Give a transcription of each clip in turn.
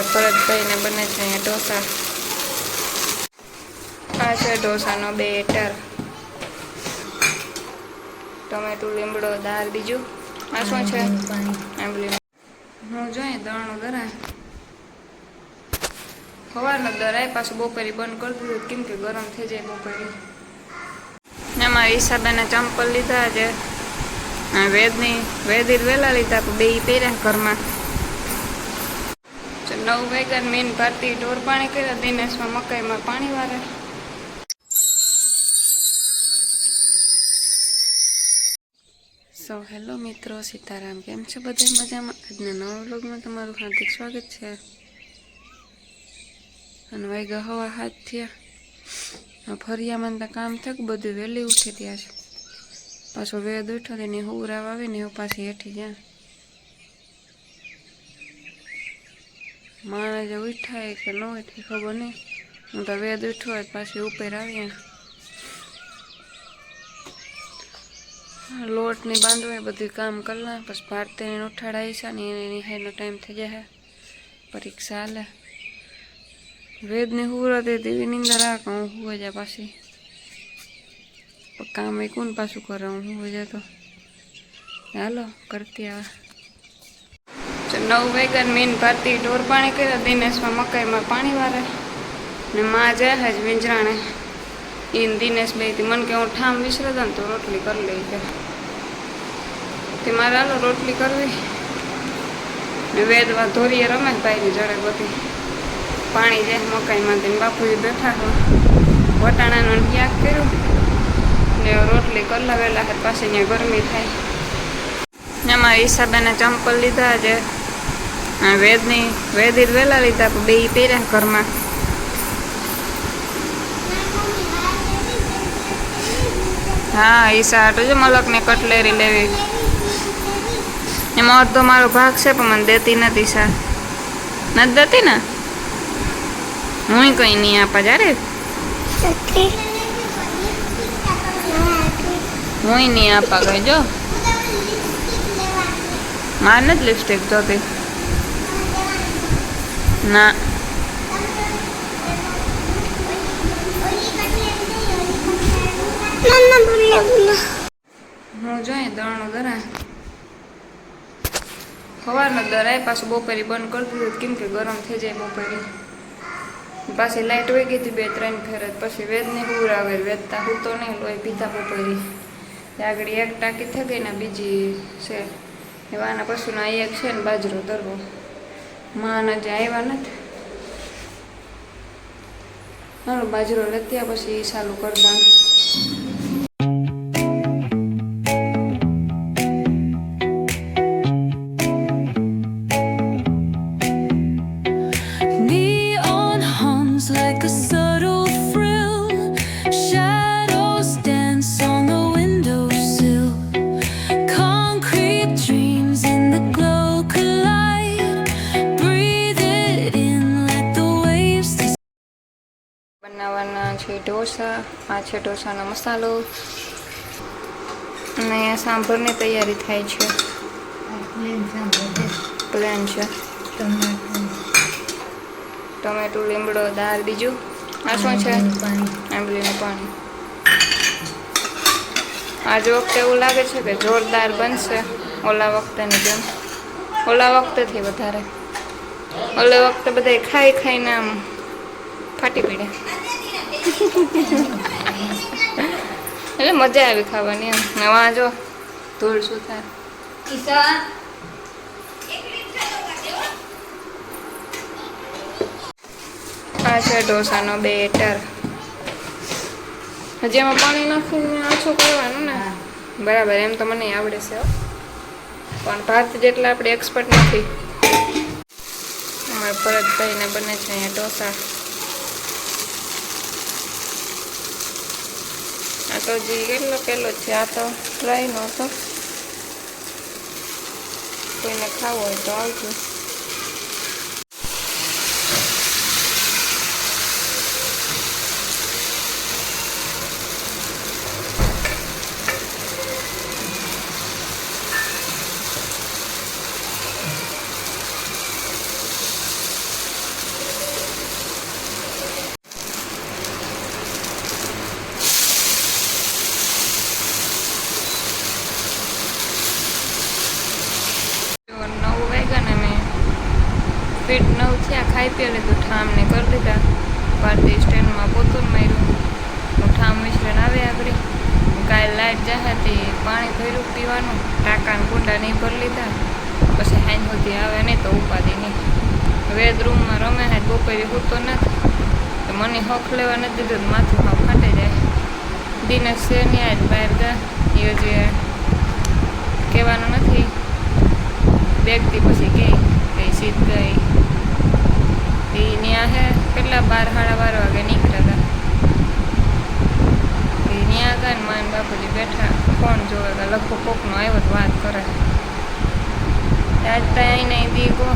અમારા ભરતભાઈને બને છે અહીંયા ઢોસા. આ છે ઢોસાનો બેટર. ટમેટું, લીમડો, દાળ, બીજું આ શું છે? આંબલી. હું જોઈએ દળનું દરા સવારનો દરાય પાછું બપોરે બંધ કરી દીધું કેમ કે ગરમ થઈ જાય બપોરે. એમાં હિસાબેને ચંપલ લીધા છે. વેદી વહેલા લીધા બે પહેર્યા ઘરમાં. 9 વાગ્યા મેન ભારતી ઢોર પાણી કર્યા. દિનેશમાં મકાઈમાં પાણી વારે. હેલો મિત્રો, સીતારામ. કેમ છો બધા? મજામાં? આજના નવા વ્લોગમાં તમારું હાર્દિક સ્વાગત છે. અને વાગ્યા હવા 7 થયા. ફરિયામાં તો કામ થયું બધું વહેલી ઉઠી ત્યાં છે. પાછો વેદ ઉઠો ને હુરાવ આવે ને એવું પાછી હેઠી જાય. માણે જે ઉઠાય કે ન ઉઠાય ખબર નહીં. હું તો વેદ ઉઠો હોય પાછી ઉપર આવ્યા. લોટની બાંધવાય બધું કામ કરલા. પછી ભારતીને ઉઠાડાય છે ને એને નિહાળનો ટાઈમ થઈ જાય. પરીક્ષા હાલે. વેદની હુરત એવી નીંદર રાખ હું હુઈ જાય પાછી. કામ એ કોણ પાછું કરે હું હુઈ જાય તો. હાલો કરતી આવે. 9 વાગ્યા મેન ભારતી ઢોર પાણી કર્યા. દિનેશમાં મકાઈમાં પાણી વારે ને માં જાય જ વિંજરાણે. એને દિનેશ બે મને કે હું ઠામ વિસરે ને તો રોટલી કરી લઈ કે તે મારે હાલો રોટલી કરવી. ને વેદવા ધોરીએ રમે ભાઈની જડે બધી પાણી જાય મકાઈમાં. બાપુજી બેઠા હોય વટાણાનું શાક કર્યું ને રોટલી કરલા વહેલા હાથ પાછી ત્યાં ગરમી થાય. એમાં હિસાબેને ચંપલ લીધા છે. વેદી વહેલા લીધા બે પહેર્યા ઘરમાં. હા ઈસા હાટું છે મલકને કટલેરી લેવી. એમાં અડધો મારો ભાગ છે પણ મને દેતી નથી. સા નથી દેતી ને હું કઈ નહીં આપા જારે. હું નહીં આપા ગઈ જો માર નથી લિપસ્ટિક જોતી ના. હું જોઈએ દળનું દરા સવારનો દરાય પાછું બપોરે બંધ કરી દીધું કેમ કે ગરમ થઈ જાય બપોરે. પાછી લાઇટ વહી ગઈ હતી 2-3 ફેર. પછી વેદની હુર આવે. વેદતા હું તો નહીં લોહી પીધા બપોરે. આગળ એક ટાંકી થઈ ગઈ ને બીજી છે એવાના પશુના એક છે ને બાજરો ધરવો. માના જે આવ્યા નથી હાલો બાજરો લેતી પછી ચાલુ કરતા. બનાવવાના છે ઢોસા. આ છે ઢોસાનો મસાલો અને અહીંયા સાંભરની તૈયારી થાય છે. પ્લેન છે. ટમેટું, લીમડો, દાળ, બીજું આ શું છે? આંબલીનું પાણી. આજ વખતે એવું લાગે છે કે જોરદાર બનશે ઓલા વખતેની જેમ. ઓલા વખતેથી વધારે. ઓલા વખતે બધા ખાઈ ખાઈને આમ ફાટી પડ્યા. એટલે મજા આવી ખાવાની એમ. નવા જો ધૂળ શું થાય. આ છે ઢોસાનો બેટર. હજી એમાં પાણી નાખીને આછું કરવાનું ને બરાબર. એમ તો મને આવડે છે પણ ભાત જેટલા આપણે એક્સપર્ટ નથી. અમારા ભરતભાઈને બને છે અહીંયા ઢોસા. આ તો હજી કેટલો પેલો છે. આ તો ટ્રાય નો હતો. કોઈને ખાવો હોય તો આવજો. ફીટ 9 થયા. ખાઈ પી લીધું, ઠામને કરી લીધા. ભારતી સ્ટેન્ડમાં પોતું માર્યું. હું ઠામ મિશ્રણ આવે આગળ. કાલે લાઇટ જાહેતી પાણી ભર્યું પીવાનું, ટાંકાને કુંડા નહીં ભરી લીધા. પછી હાઈ સુધી આવે નહીં તો ઉપાડી નહીં. વેદ રૂમમાં રમે છે, બપોરે સૂતો નથી તો મને હક લેવા નથી દીધું. માથું હાવ ફાટી જાય. દિનેશ છે નહીં આજ બહાર ગા, એ હજી કહેવાનું નથી. બેગથી પછી કઈ સીધ ગઈ એ ત્યાં હે કેટલા 12 સાડા 12 વાગે નીકળ્યા હતા. એ ત્યાં ગયા ને માન બાપુજી બેઠા ફોન જોવે કે લખો કોકનો આવ્યો તો વાત કરે. આજ ત્યાં નહીં દીકો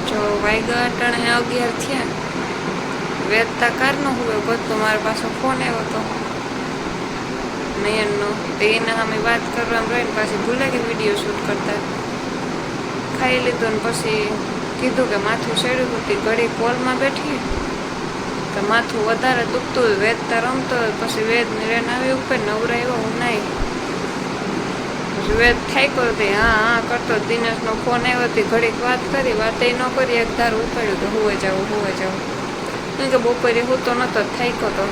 જો વાગ્યા અટાણે 11 થયા. વેચતા કારનો હોય બધો મારા પાસે ફોન આવ્યો હતો નયનનો. તો એના સામે વાત કરવામાં રહીને પાછી ભૂલાઈ ગઈ વિડીયો શૂટ કરતા. ખાઈ લીધો ને પછી કીધું કે માથું ચડ્યું હતું. ઘડી કોલમાં બેઠી તો માથું વધારે દુખતું હોય. વેચતા રમતો હોય પછી વેદની રેન આવી ઉપર નવરાયો હું નહીં. પછી વેદ થાય કરતી હા હા કરતો. દિનેશનો ફોન આવ્યો હતી, ઘડીક વાત કરી, વાત એ ન કરી. એક ધારું ઉપાડ્યું તો હુવે જાવું કેમ કે બપોરે હું તો નહોતો થાક્યો તો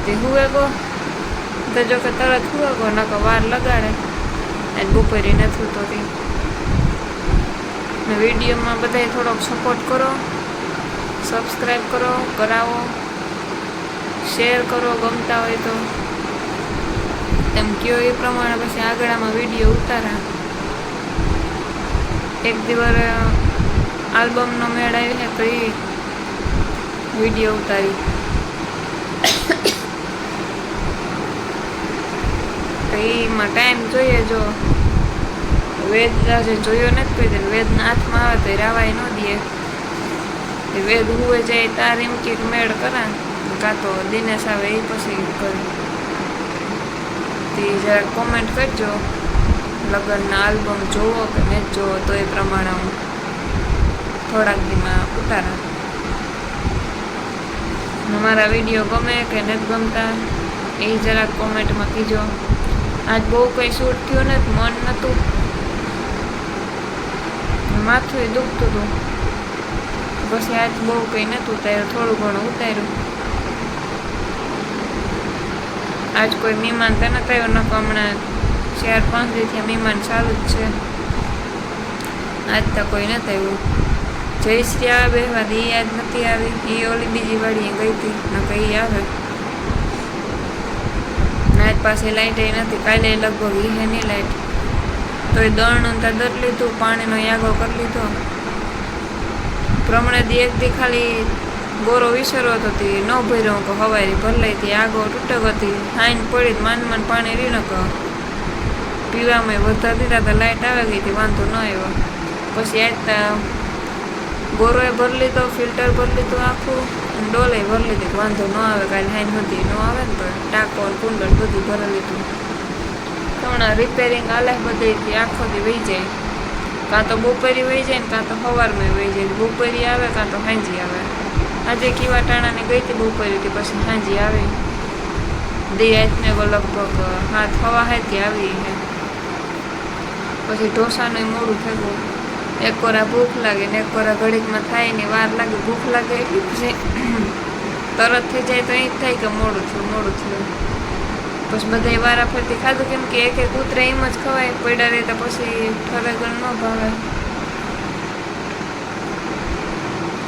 તે હુવે ગો તો જો કે તરત હુવે ગો નકો વાર લગાડે. આજ બપોરે નથી તો વિડીયોમાં બધાય થોડોક સપોર્ટ કરો, સબસ્ક્રાઈબ કરો, કરાવો, શેર કરો ગમતા હોય તો. તેમ કયો એ પ્રમાણે પછી આગળમાં વિડીયો ઉતારા. એક દિવસ આલ્બમનો મેળ આવી છે તો એ વિડીયો ઉતારી. તો એમાં ટાઈમ જોઈએ. જો વેદ આજે જોયો નથી કોઈ દિન. વેદના હાથમાં આવે તો એ રાવાય ન દે. વેદ હુવે જાય તાર એમ કે મેળ કરા કાં તો દિનેશ આવે એ પછી કરે. તે જરાક કોમેન્ટ કરજો લગ્નના આલ્બમ જોવો કે નથી જોવો તો એ પ્રમાણે હું થોડાક દીમાં ઉતારા. મારા વિડીયો ગમે કે નથી ગમતા એ જરાક કોમેન્ટમાં કીજો. આજ બહુ કંઈ શૂટ થયું નથી, મન નહોતું, માથું દુખતું હતું. પછી આજ બહુ કંઈ નહોતું ઉતાર્યું, થોડું ઘણું ઉતાર્યું. આજ કોઈ મહેમાન તો નથી આવ્યો, નકો હમણાં 4-5 દીથી મહેમાન ચાલુ જ છે. આજ તો કોઈ નથી આવ્યું. જયશ્રી આવે બેહવા દે, આજ નથી આવી. એ ઓલી બીજી વાડીએ ગઈ હતી નકર એ આવે. આજ પાસે લાઇટ નથી. કાલે લગભગ હે નહીં લાઇટ. તો એ દળનું ત્યાં દર લીધું, પાણીનો યાગો કરી લીધો. પ્રમાણે દી એક દી ખાલી ગોરો વિસરો હતો તે ન ભર્યો કે હવારી ભર લઈ હતી. આગો તૂટક હતી, હાઈન પડી માન પાણી રીણક પીવામાં વધારે દીધા તો લાઇટ આવી ગઈ હતી, વાંધો ન આવ્યો. પછી આજતા ગોરોએ ભરી લીધો, ફિલ્ટર ભરી લીધું આખું, ડોલે ભરી લીધી. વાંધો ન આવે, કાલે હાઈન હતી ન આવે ને તો ટાંકો કુંડળ બધું ભરી લીધું. હમણાં રિપેરિંગ હાલે બધી આખો દી વહી જાય. કાં તો બપોરી વહી જાય ને કાં તો સવારમાં વહી જાય. બપોરી આવે કાં તો સાંજી આવે. આજે કીવા ટાણાને ગઈ હતી બપોરી હતી, પછી સાંજી આવી. દિયાતને લગભગ 7:30 આવી છે. પછી ઢોસાનું મોડું થયું. એક કોરા ભૂખ લાગે ને એક કોરા ઘડીકમાં થાય ને વાર લાગે. ભૂખ લાગે એટલી પછી તરત થઈ જાય તો એ જ થાય કે મોડું થયું. પછી બધા વારા ફરતી ખાધું, કેમ કે એક કૂતરા એમ જ ખવાય પડ્યા રહે તો પછી ઠરેગણ ન ભાવે.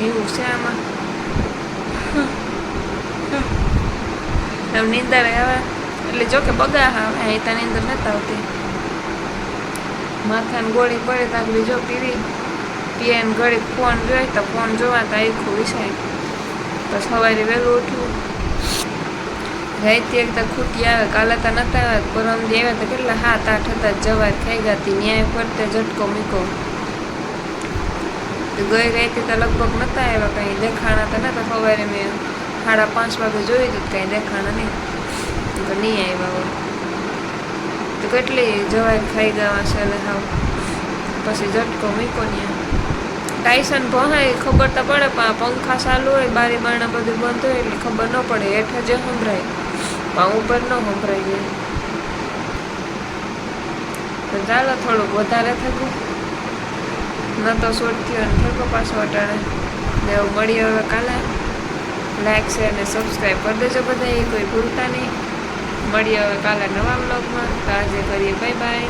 એવું છે આમાં. એમ નીંદર આવે એટલે જોકે બગા આવે, અહીં ત્યાં નીંદર નથી આવતી. માથાને ગોળી પડે તો આગળ જો પીએ ને ઘડીક ફોન જોઈએ તો ફોન જોવા તો આખું વિસાય. પછી સવારે વહેલું ઉઠવું. રાઈતી એકદમ ખૂટી આવે. કાલે તો નતા આવ્યા, પરમદી આવ્યા તો કેટલા 7-8 હતા. જવાર ખાઈ ગઈ ન્યાય ફરતે ઝટકો મૂકો. ગઈ રાઈતી તો લગભગ નતા આવ્યા, કંઈ દેખાણા તો નતા. સવારે મેં 5:30 વાગે જોઈ હતી, કંઈ દેખાણા નહીં તો નહીં આવ્યા હોય. તો કેટલી જવાર ખાઈ ગયા છે એટલે હાવ. પછી ઝટકો મૂકો ત્યાં. ટાઈસન ભહાય ખબર તો પડે, પણ પંખા ચાલુ હોય, બારી બારણા બધું બંધ હોય એટલે ખબર ન પડે. હેઠ જે સંભળાય પણ ઉપર ન સંભળાય જાય. તો ચાલો થોડુંક વધારે થયું. ન તો શોર્ટ થયો અને ઠેકો પાછો અટાડે. એવું મળીએ હવે કાલે. લાઈક શેર અને સબસ્ક્રાઈબ કરી દેજો બધા, એ કોઈ ભૂલતા નહીં. મળીએ હવે કાલે નવા બ્લોગમાં. તો આજે કરીએ બાય બાય.